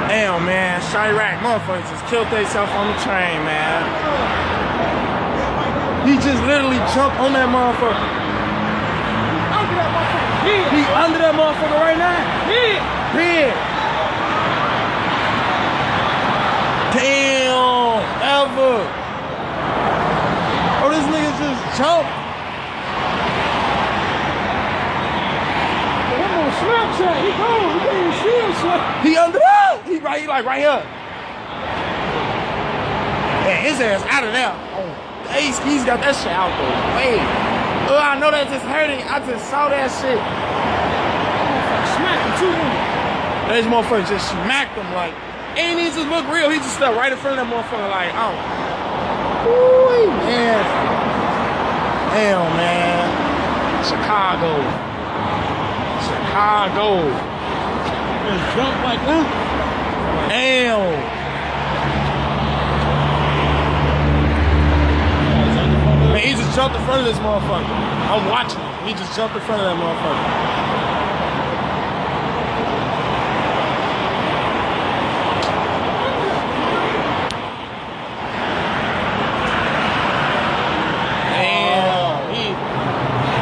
Damn, man, Chiraq, motherfucker just killed themselves on the train, man. He just literally jumped on that motherfucker. Under that motherfucker. Yeah. He under that motherfucker right now? Yeah. Dead. Damn, ever. Oh, this nigga just jumped. I'm on Snapchat. He gone. He can't even see himself. He under there. He like right here. Man, his ass out of there. Oh, he's got that shit out there. Wait. Oh, I know that just hurt him. I just saw that shit. Smacked him too. This motherfucker just smacked him like, and he just look real. He just stepped right in front of that motherfucker like, oh. Ooh, man. Damn, man. Chicago. Just jump like that. Damn. Man, he just jumped in front of this motherfucker. I'm watching him. He just jumped in front of that motherfucker.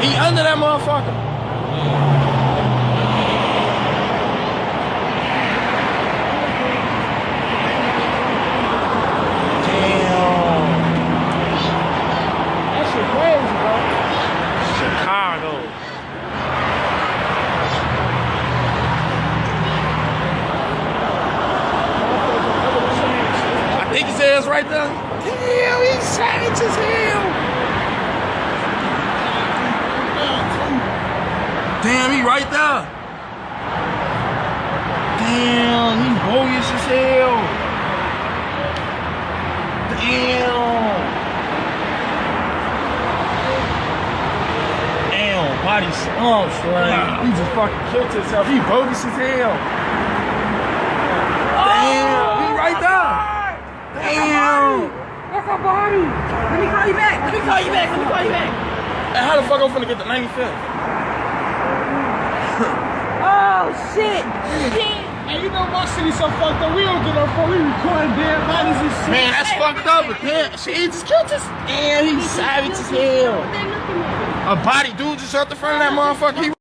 He under that motherfucker. Damn. That shit crazy, bro. Chicago. I think his ass right there. Damn, he's savage as hell. Damn, he right there. Damn, he bogus as hell. Damn. Damn, body slumps, right? He just fucking killed himself. He bogus as hell. Damn, he right there. Damn. That's a body. Let me call you back. Hey, how the fuck I'm finna get the 95th? Oh, shit. And you know my city so fucked up. We don't get our phone. We recording dead bodies and shit. Man, that's fucked up. But damn, shit, he just killed us. Damn, he's savage as hell. A body dude just jumped in front of that motherfucker. He